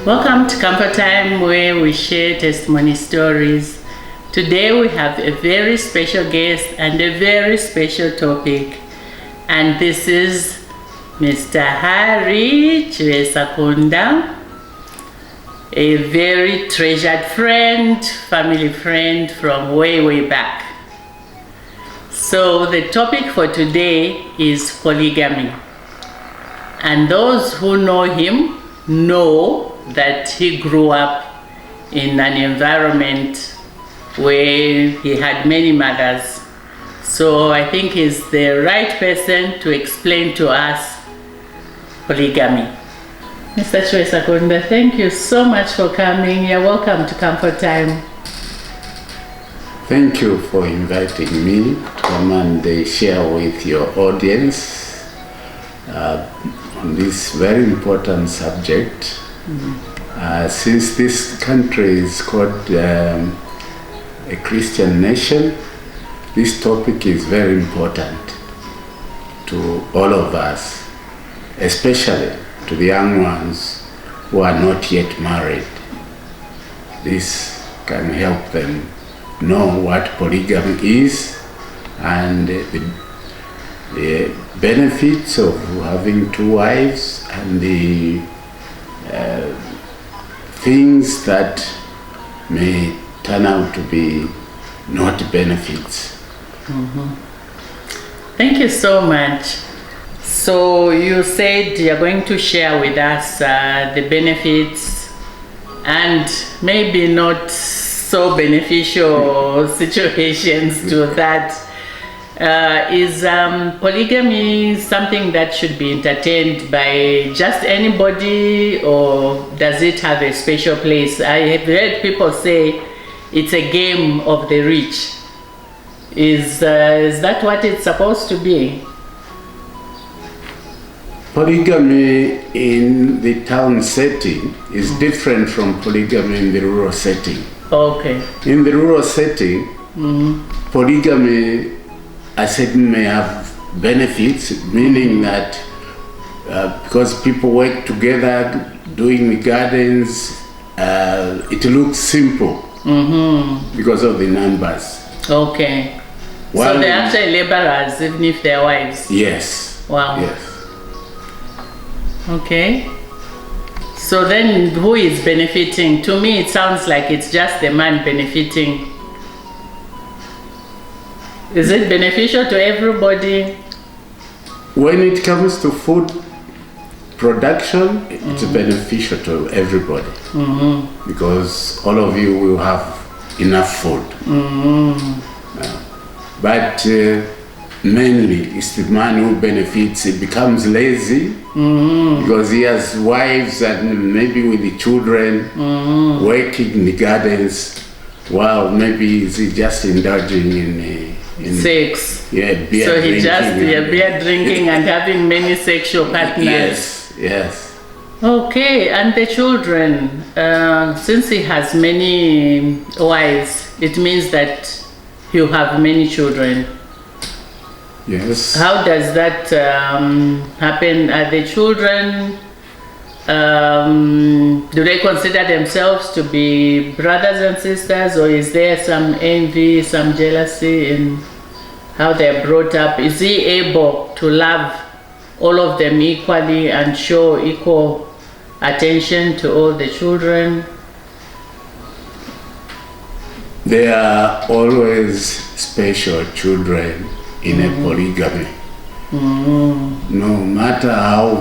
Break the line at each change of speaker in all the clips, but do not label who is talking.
Welcome to Comfort Time, where we share testimony stories. Today we have a very special guest and a very special topic, and this is Mr. Harry Chiresakunda, a very treasured friend, family friend from way back. So the topic for today is polygamy, and those who know him know that he grew up in an environment where he had many mothers. So I think he's the right person to explain to us polygamy. Mr. Chiresakunda, thank you so much for coming. You're welcome to Comfort Time.
Thank you for inviting me to come and share with your audience on this very important subject. Since this country is called a Christian nation, this topic is very important to all of us, especially to the young ones who are not yet married. This can help them know what polygamy is and the benefits of having two wives and the things that may turn out to be not benefits.
Thank you so much. So you said you're going to share with us the benefits and maybe not so beneficial situations to that. Is polygamy something that should be entertained by just anybody, or does it have a special place? I have heard people say it's a game of the rich. Is that what it's supposed to be?
Polygamy in the town setting is different from polygamy in the rural setting.
Okay.
In the rural setting, polygamy, I said, may have benefits, meaning that because people work together doing the gardens, it looks simple because of the numbers.
Okay. So they're actually laborers, even if they're wives?
Yes.
Wow.
Yes.
Okay. So then who is benefiting? To me, it sounds like it's just the man benefiting. Is it beneficial to everybody?
When it comes to food production, it's beneficial to everybody because all of you will have enough food. But mainly it's the man who benefits. He becomes lazy because he has wives and maybe with the children working in the gardens. Wow, maybe he's just indulging in
sex.
Yeah, beer
so he
drinking.
Just beer drinking and having many sexual partners.
Yes.
Okay, and the children, since he has many wives, it means that he'll have many children.
Yes.
How does that happen? Are the children, do they consider themselves to be brothers and sisters, or is there some envy, some jealousy in how they're brought up? Is he able to love all of them equally and show equal attention to all the children?
There are always special children in a polygamy. No matter how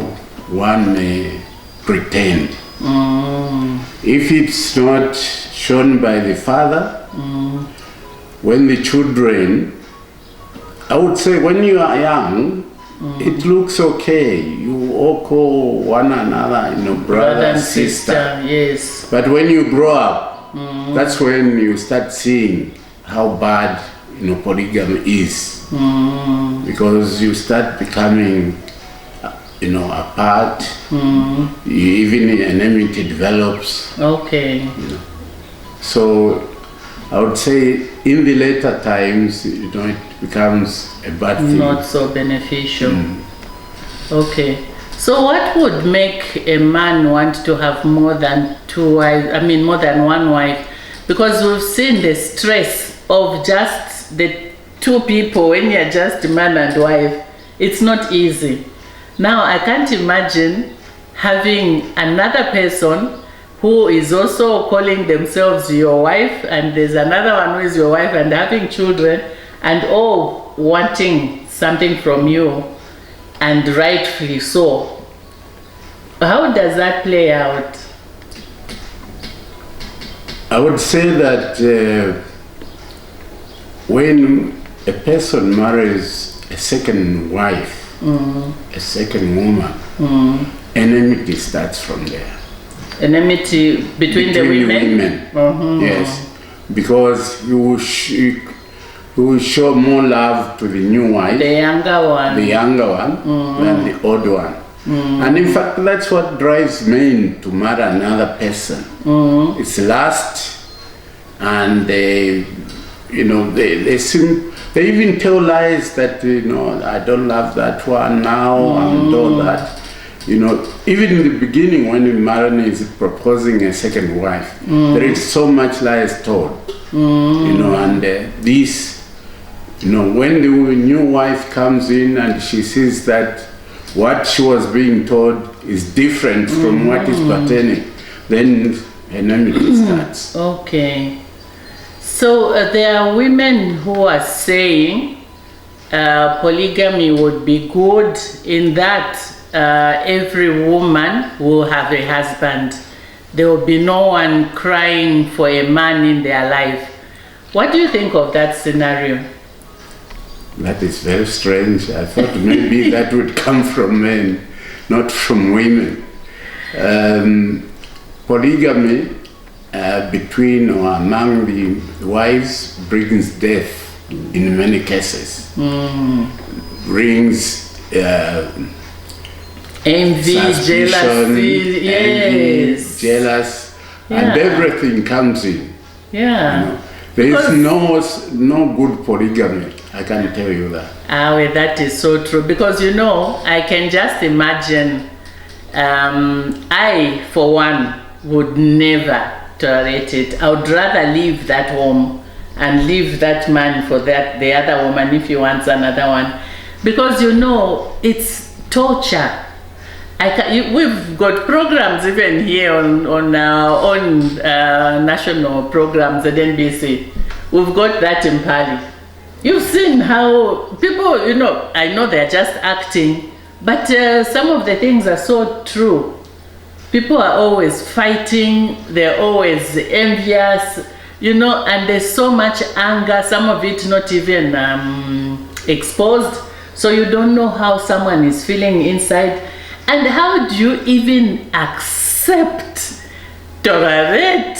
one may pretend. If it's not shown by the father, when the children, I would say when you are young, it looks okay. You all call one another, brother and sister.
Yes.
But when you grow up, that's when you start seeing how bad polygamy is, because you start becoming apart. Even enmity develops.
Okay.
So I would say in the later times, it becomes a bad thing.
Not so beneficial. Okay. So what would make a man want to have more than two wives, more than one wife? Because we've seen the stress of just the two people when you're just man and wife. It's not easy. Now I can't imagine having another person who is also calling themselves your wife, and there's another one who is your wife, and having children, and all wanting something from you, and rightfully so. How does that play out?
I would say that when a person marries a second wife, a second woman, enmity starts from there.
Enmity between the women?
Yes, because you will show more love to the new wife,
the younger one,
than the old one. And in fact, that's what drives men to marry another person. It's lust, and they even tell lies that I don't love that one now, and all that. Even in the beginning, when a man is proposing a second wife, there is so much lies told. And this, when the new wife comes in and she sees that what she was being told is different from what is pertaining, then enmity starts.
Okay. So there are women who are saying polygamy would be good in that every woman will have a husband. There will be no one crying for a man in their life. What do you think of that scenario?
That is very strange. I thought maybe that would come from men, not from women. Polygamy between or among the wives brings death in many cases. Brings
envy, jealousy, yes.
Jealous, and everything comes in.
Yeah.
There is no good polygamy, I can tell you that.
Well, that is so true, because I can just imagine, I for one would never tolerate it. I would rather leave that home and leave that man for the other woman if he wants another one, because it's torture. We've got programs even here on our own national programs at NBC. We've got that in Pali. You've seen how people, I know they're just acting, but some of the things are so true. People are always fighting, they're always envious, and there's so much anger, some of it not even exposed, so you don't know how someone is feeling inside. And how do you even tolerate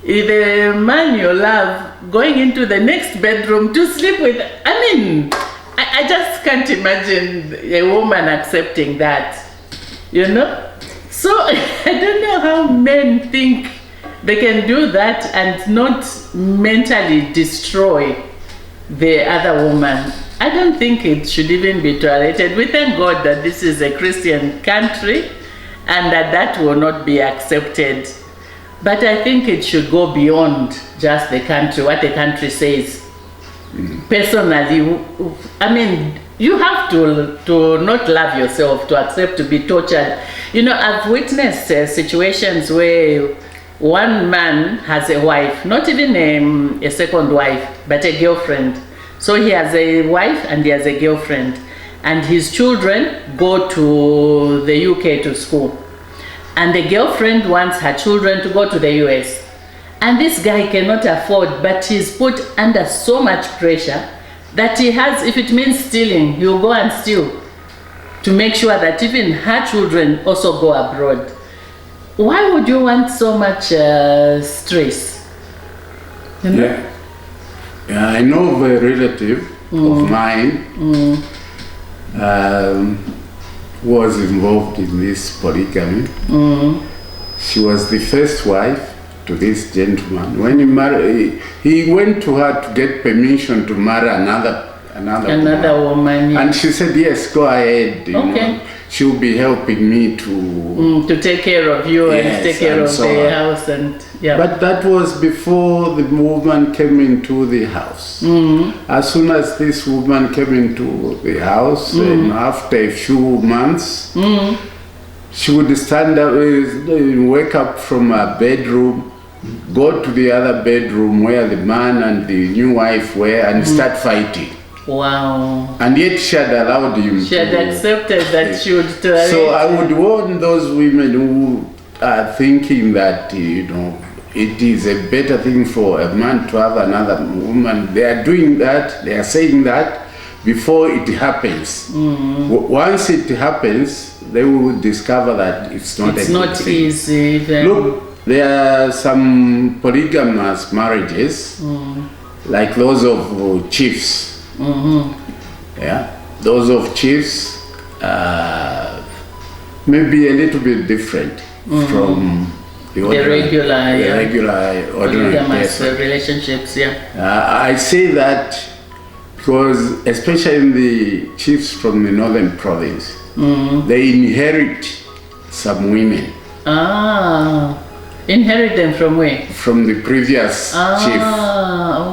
the man you love going into the next bedroom to sleep with? I just can't imagine a woman accepting that, So I don't know how men think they can do that and not mentally destroy the other woman. I don't think it should even be tolerated. We thank God that this is a Christian country and that will not be accepted. But I think it should go beyond just the country, what the country says. Personally, you have to not love yourself to accept to be tortured. I've witnessed situations where one man has a wife, not even a second wife, but a girlfriend. So he has a wife and he has a girlfriend, and his children go to the UK to school. And the girlfriend wants her children to go to the US. And this guy cannot afford, but he's put under so much pressure that he has, if it means stealing, he'll go and steal to make sure that even her children also go abroad. Why would you want so much stress?
Yeah. I know of a relative of mine who was involved in this polygamy. She was the first wife to this gentleman. When he married, he went to her to get permission to marry another woman.
Yeah.
And she said, yes, go ahead. You know. she'll be helping me
to take care of you and take care of the house and
But that was before the woman came into the house. As soon as this woman came into the house, and after a few months, she would stand up, wake up from her bedroom, go to the other bedroom where the man and the new wife were, and start fighting.
Wow.
And yet she had allowed him.
She had accepted that she would tolerate.
So I would warn those women who are thinking that, it is a better thing for a man to have another woman. They are doing that, they are saying that before it happens. Once it happens, they will discover that it's not
it's not easy.
Look, there are some polygamous marriages, like those of chiefs. Yeah, those of chiefs maybe a little bit different from the regular
polygamous relationships.
I say that because especially in the chiefs from the northern province, they inherit some women.
Inherit them from where?
From the previous chief.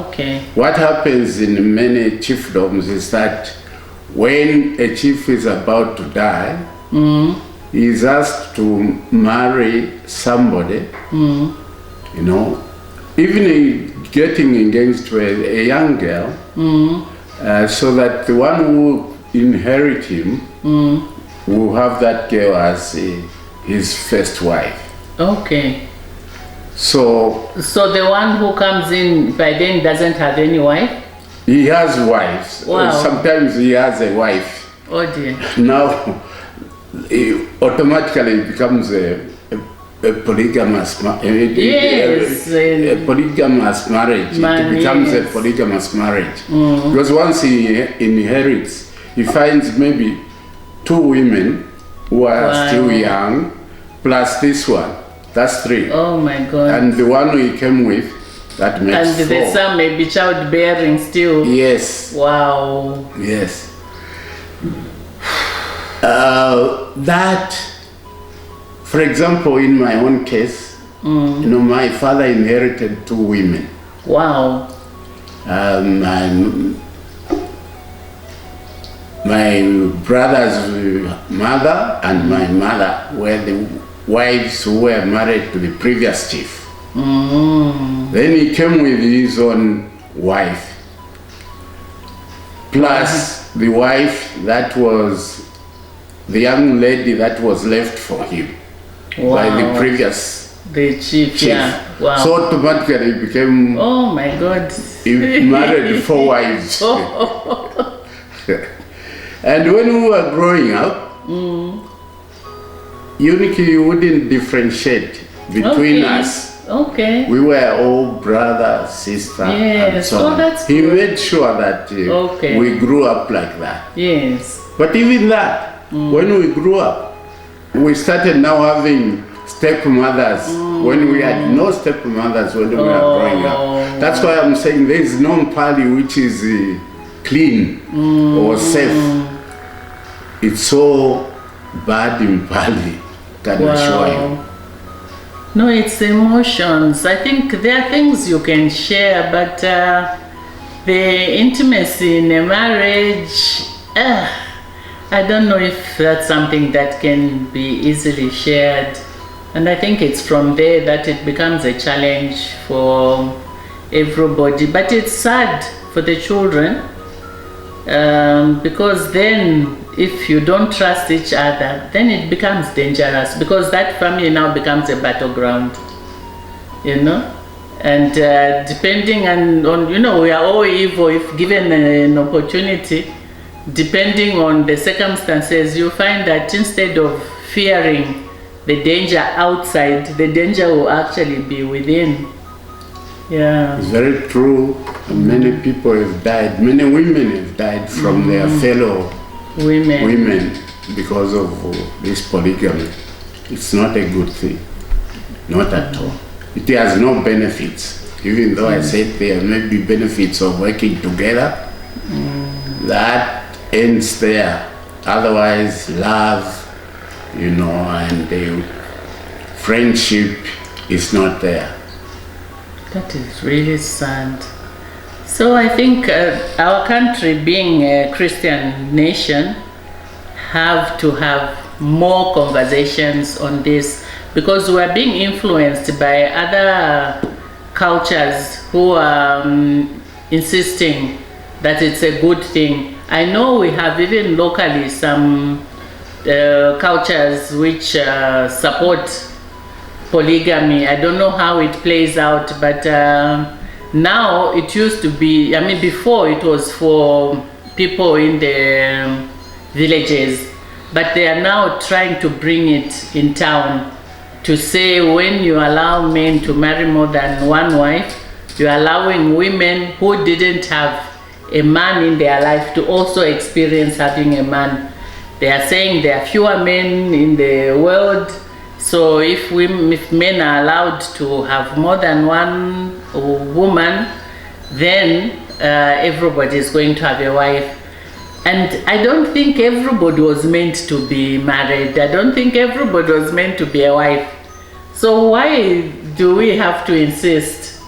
Okay.
What happens in many chiefdoms is that when a chief is about to die, he is asked to marry somebody, even getting engaged to a young girl, so that the one who inherit him will have that girl as his first wife.
Okay.
So
the one who comes in by then doesn't have any wife?
He has wives.
Wow.
Sometimes he has a wife.
Oh dear.
Now, he automatically becomes a polygamous marriage.
Yes.
A polygamous marriage. It becomes a polygamous marriage. Because once he inherits, he finds maybe 2 women who are still young, plus this one. That's 3.
Oh my God.
And the one we came with, that makes 4.
And the son may be childbearing still.
Yes.
Wow.
Yes. That, for example, in my own case, my father inherited 2 women.
Wow.
My brother's mother and my mother were the wives who were married to the previous chief. Then he came with his own wife, plus the wife that was the young lady that was left for him by the previous
chief. Yeah. Wow.
So automatically he became.
Oh my God.
He married 4 wives. And when we were growing up, Yunike, you wouldn't differentiate between us.
Okay.
We were all brother, sister, and so on.
That's
he
good.
made sure that we grew up like that.
Yes.
But even that, when we grew up, we started now having stepmothers when we had no stepmothers when we were growing up. That's why I'm saying there is no Mpali which is clean or safe. It's so bad in Pali, can assure you.
No, it's emotions. I think there are things you can share, but the intimacy in a marriage, I don't know if that's something that can be easily shared. And I think it's from there that it becomes a challenge for everybody. But it's sad for the children because then if you don't trust each other, then it becomes dangerous because that family now becomes a battleground, and depending on we are all evil if given an opportunity. Depending on the circumstances, you find that instead of fearing the danger outside, the danger will actually be within. Yeah.
It's very true. Many people have died, many women have died from their fellow women because of this polygamy. It's not a good thing, not at all. It has no benefits, even though I said there may be benefits of working together. That ends there. Otherwise, love, and the friendship is not there.
That is really sad. So I think our country, being a Christian nation, have to have more conversations on this, because we are being influenced by other cultures who are insisting that it's a good thing. I know we have even locally some cultures which support polygamy. I don't know how it plays out, but now it used to be, before it was for people in the villages, but they are now trying to bring it in town, to say when you allow men to marry more than one wife, you're allowing women who didn't have a man in their life to also experience having a man. They are saying there are fewer men in the world, so if men are allowed to have more than one woman, then everybody is going to have a wife. And I don't think everybody was meant to be married. I don't think everybody was meant to be a wife. So why do we have to insist?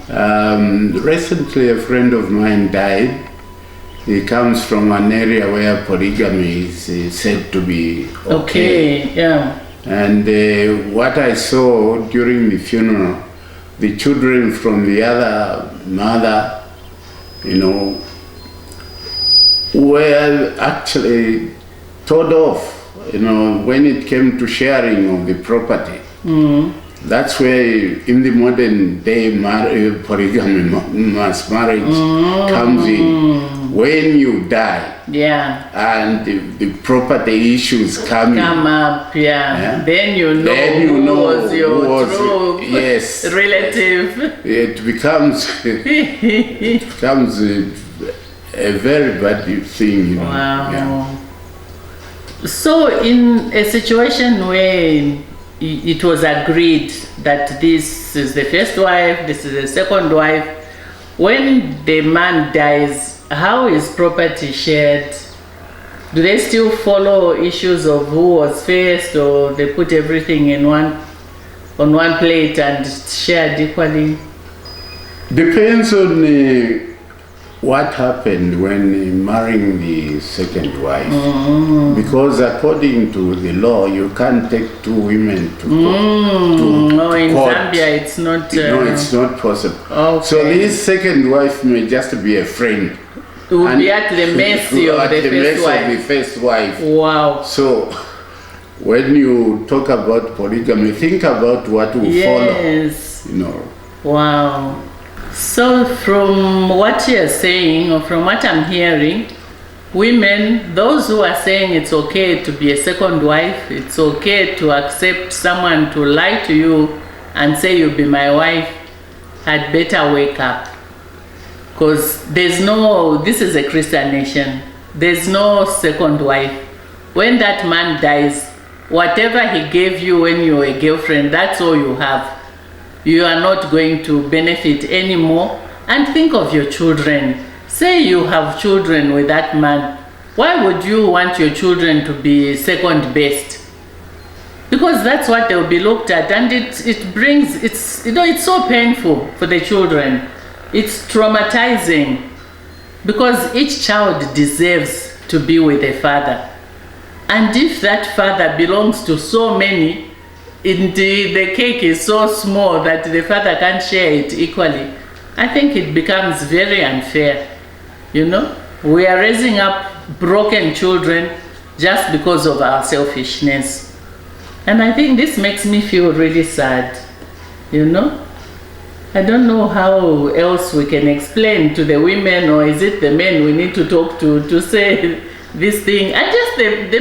Recently, a friend of mine died. He comes from an area where polygamy is said to be okay.
Yeah.
And what I saw during the funeral, the children from the other mother, were actually told off, when it came to sharing of the property. That's where in the modern day polygamy, mass marriage comes in. When you die, and the property issues come
up, then you know who was your true relative.
It becomes a very bad thing.
Wow.
Yeah.
So in a situation where it was agreed that this is the first wife, this is the second wife, when the man dies, how is property shared? Do they still follow issues of who was first, or they put everything on one plate and shared equally?
Depends on what happened when marrying the second wife. Because according to the law, you can't take two women to
No, in
court.
Zambia it's not.
No, it's not possible.
Okay.
So this second wife may just be a friend.
It would be at the mercy of the
first wife.
Wow.
So when you talk about polygamy, think about what will follow.
Wow. So from what you're saying, or from what I'm hearing, women, those who are saying it's okay to be a second wife, it's okay to accept someone to lie to you and say you'll be my wife, had better wake up. Because this is a Christian nation. There's no second wife. When that man dies, whatever he gave you when you were a girlfriend, that's all you have. You are not going to benefit anymore. And think of your children. Say you have children with that man. Why would you want your children to be second best? Because that's what they'll be looked at, and it's so painful for the children. It's traumatizing, because each child deserves to be with a father. And if that father belongs to so many, indeed the cake is so small that the father can't share it equally, I think it becomes very unfair. We are raising up broken children just because of our selfishness. And I think this makes me feel really sad. I don't know how else we can explain to the women, or is it the men we need to talk to say this thing. And just the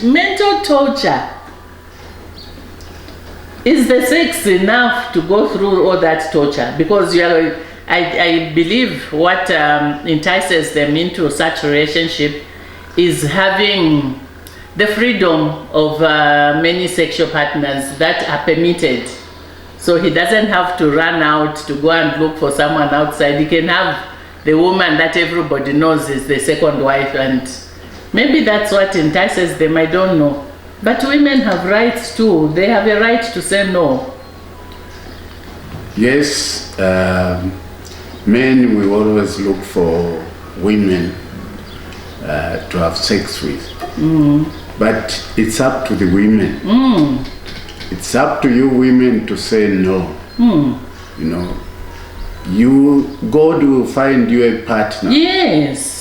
mental torture. Is the sex enough to go through all that torture? Because I believe what entices them into such relationship is having the freedom of many sexual partners that are permitted. So he doesn't have to run out to go and look for someone outside. He can have the woman that everybody knows is the second wife, and maybe that's what entices them. I don't know. But women have rights too. They have a right to say no.
Yes, men will always look for women to have sex with. But it's up to the women. It's up to you women to say no. You know, God will find you a partner.
Yes.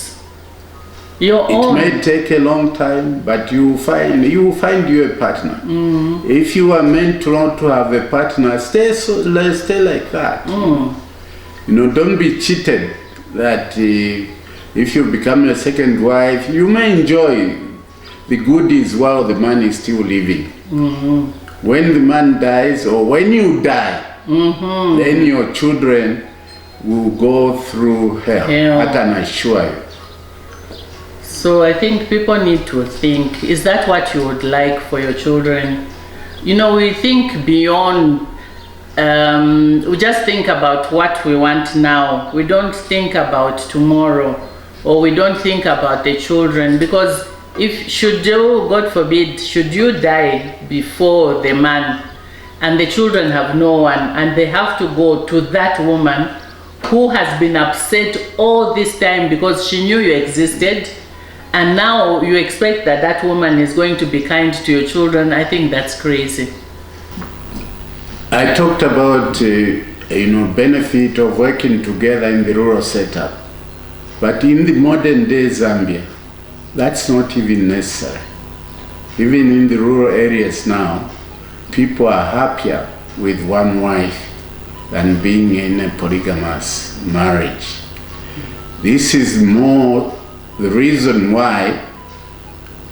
Your
It
own.
may take a long time, but you will find you a partner. If you are meant to want to have a partner, stay like that. You know, don't be cheated that if you become a second wife, you may enjoy the goodies while the man is still living. When the man dies, or when you die, then your children will go through hell.
Yeah.
I can assure you.
So I think people need to think, is that what you would like for your children? You know, we think beyond, we just think about what we want now. We don't think about tomorrow, or we don't think about the children, because should you, God forbid, should you die before the man and the children have no one, and they have to go to that woman who has been upset all this time because she knew you existed, and now you expect that woman is going to be kind to your children, I think that's crazy.
I talked about benefit of working together in the rural setup, but in the modern day Zambia, that's not even necessary. Even in the rural areas now, people are happier with one wife than being in a polygamous marriage. This is more the reason why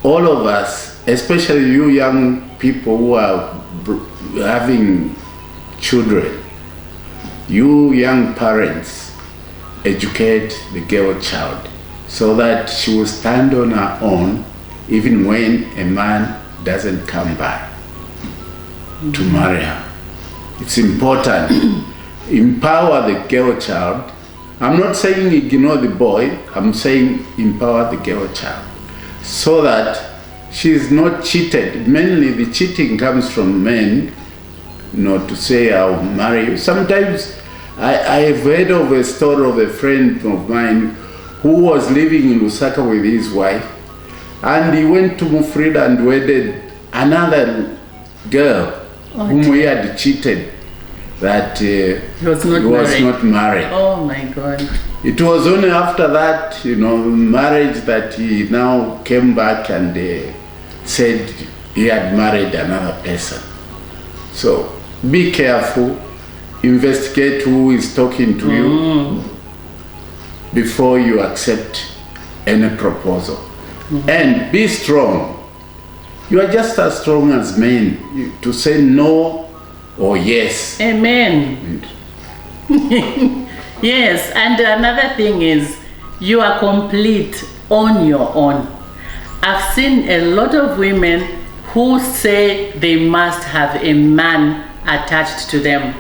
all of us, especially you young people who are having children, you young parents, educate the girl child so that she will stand on her own even when a man doesn't come by to marry her. It's important. Empower the girl child. I'm not saying ignore the boy, I'm saying empower the girl child so that she is not cheated. Mainly the cheating comes from men, to say I'll marry you. Sometimes I have heard of a story of a friend of mine who was living in Lusaka with his wife, and he went to Mufrida and wedded another girl whom he had cheated, that he was not married.
Oh my God.
It was only after that, marriage, that he now came back and said he had married another person. So be careful, investigate who is talking to you before you accept any proposal. And be strong. You are just as strong as men to say no or yes.
Amen. Yes, and another thing is you are complete on your own. I've seen a lot of women who say they must have a man attached to them,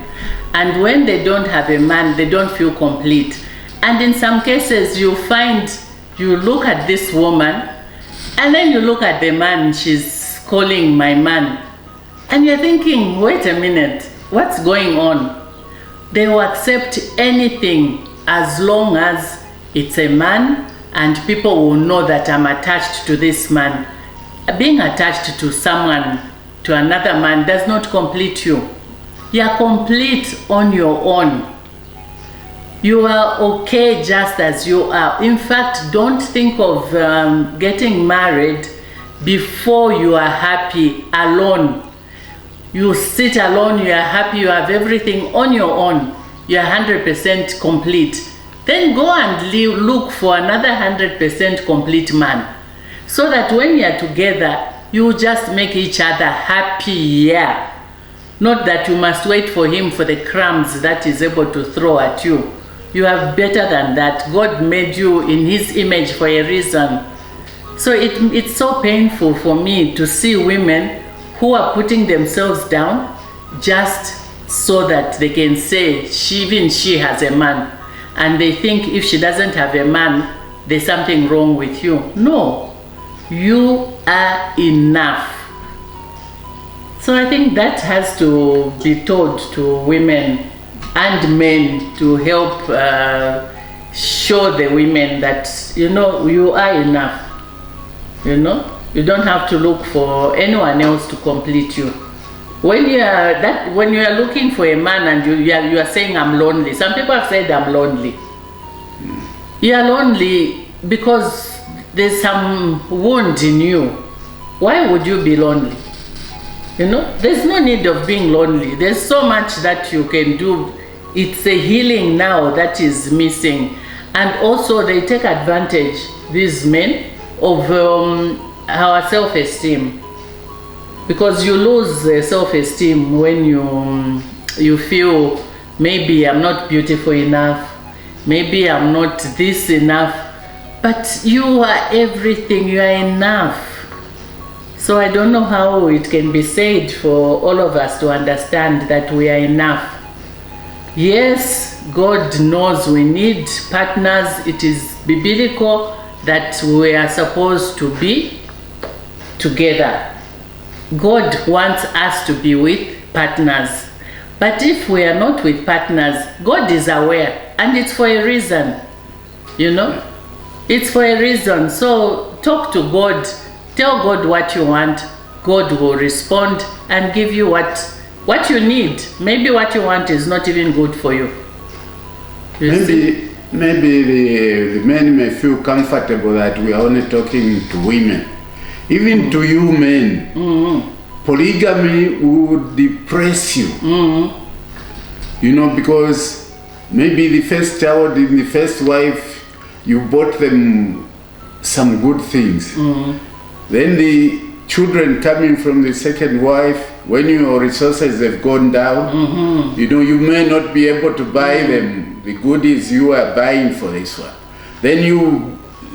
and when they don't have a man, they don't feel complete. And in some cases you find, you look at this woman and then you look at the man she's calling my man, and you're thinking, wait a minute, what's going on? They will accept anything as long as it's a man and people will know that I'm attached to this man. Being attached to someone, to another man, does not complete you. You're complete on your own. You are okay just as you are. In fact, don't think of getting married before you are happy alone. You sit alone, you are happy, you have everything on your own, you are 100% complete. Then go and look for another 100% complete man, so that when you are together, you just make each other happy. Yeah. Not that you must wait for him for the crumbs that he's able to throw at you. You are better than that. God made you in his image for a reason. So it's so painful for me to see women who are putting themselves down just so that they can say even she has a man, and they think if she doesn't have a man, there's something wrong with you. No, you are enough. So I think that has to be taught to women and men to help show the women that, you know, you are enough. You know, you don't have to look for anyone else to complete you. When you are looking for a man and you are saying I'm lonely. Some people have said I'm lonely. You are lonely because there's some wound in you. Why would you be lonely? You know, there's no need of being lonely. There's so much that you can do. It's a healing now that is missing. And also they take advantage, these men, of our self-esteem. Because you lose self-esteem when you feel maybe I'm not beautiful enough, maybe I'm not this enough, but you are everything, you are enough. So I don't know how it can be said for all of us to understand that we are enough. Yes, God knows we need partners. It is biblical that we are supposed to be together. God wants us to be with partners. But if we are not with partners, God is aware, and it's for a reason. You know? It's for a reason. So talk to God. Tell God what you want. God will respond and give you what you need. Maybe what you want is not even good for you.
Maybe the men may feel comfortable that we are only talking to women. Even to you men, polygamy would depress you. You know, because maybe the first child in the first wife, you bought them some good things. Then the children coming from the second wife, when your resources have gone down, you know, you may not be able to buy them the goodies you are buying for this one. Then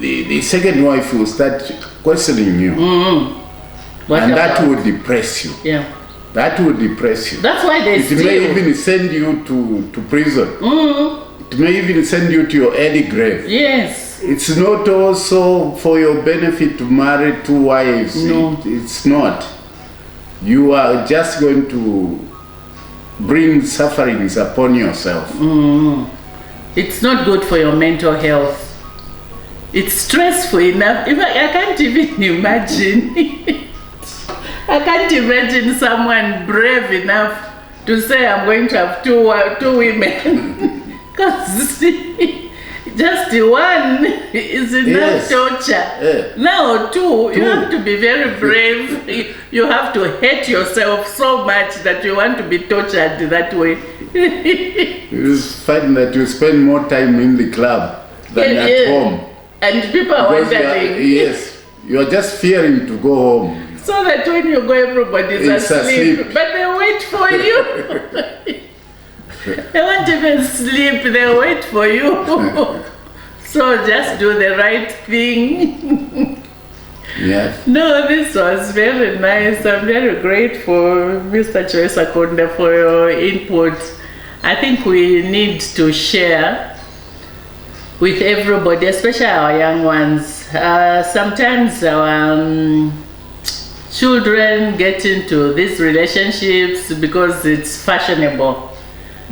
the second wife will start questioning you. And that would depress you.
Yeah.
That would depress you.
That's why
it may even send you to prison. It may even send you to your early grave.
Yes.
It's not also for your benefit to marry two wives.
No.
It's not. You are just going to bring sufferings upon yourself.
It's not good for your mental health. It's stressful enough. I can't even imagine. I can't imagine someone brave enough to say I'm going to have two women. Because just one is enough torture. Now two, you have to be very brave. You have to hate yourself so much that you want to be tortured that way.
You find that you spend more time in the club than at home.
And people are wondering.
Yes, you are just fearing to go home.
So that when you go, everybody's asleep. But they wait for you. They won't even sleep, they wait for you. So just do the right thing.
Yes.
No, this was very nice. I'm very grateful, Mr. Choice Akonda, for your input. I think we need to share with everybody, especially our young ones. Sometimes our children get into these relationships because it's fashionable.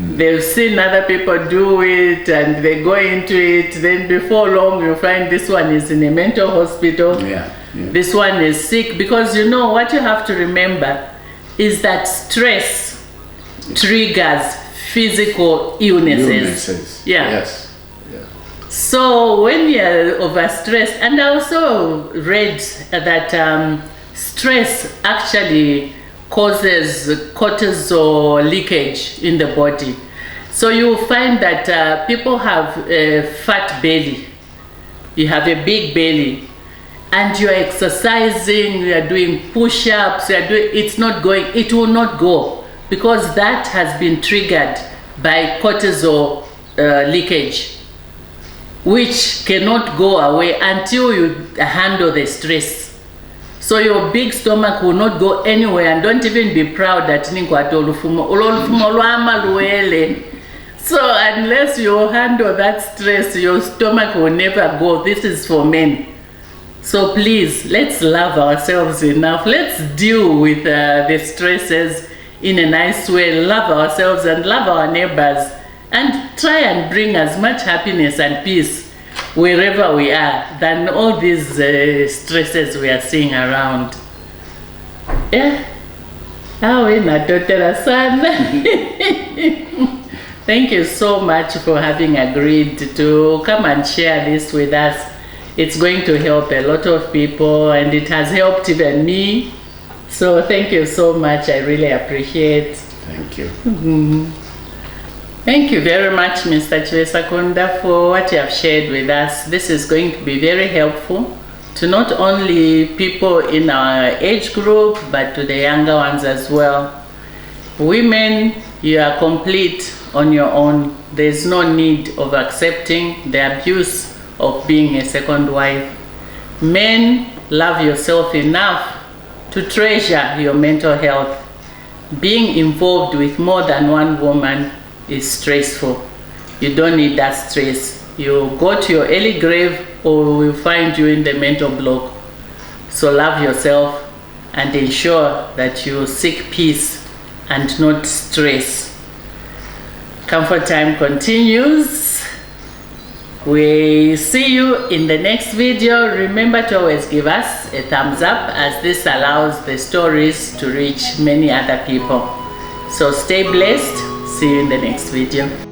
They've seen other people do it and they go into it. Then before long you find this one is in a mental hospital. This one is sick. Because you know what you have to remember is that stress triggers physical illnesses. Yes. So when you're overstressed, and I also read that stress actually causes cortisol leakage in the body. So you find that people have a fat belly. You have a big belly, and you're exercising, you're doing push-ups, it's not going, it will not go, because that has been triggered by cortisol leakage, which cannot go away until you handle the stress. So your big stomach will not go anywhere, and don't even be proud that so unless you handle that stress, your stomach will never go. This is for men. So please, let's love ourselves enough. Let's deal with the stresses in a nice way. Love ourselves and love our neighbors, and try and bring as much happiness and peace wherever we are than all these stresses we are seeing around. Yeah. Thank you so much for having agreed to come and share this with us. It's going to help a lot of people, and it has helped even me. So thank you so much. I really appreciate.
Thank you.
Thank you very much, Mr. Chivesakunda, for what you have shared with us. This is going to be very helpful to not only people in our age group, but to the younger ones as well. Women, you are complete on your own. There's no need of accepting the abuse of being a second wife. Men, love yourself enough to treasure your mental health. Being involved with more than one woman is stressful. You don't need that stress. You go to your early grave, or we will find you in the mental block. So love yourself and ensure that you seek peace and not stress. Comfort Time continues. We see you in the next video. Remember to always give us a thumbs up, as this allows the stories to reach many other people. So stay blessed. See you in the next video.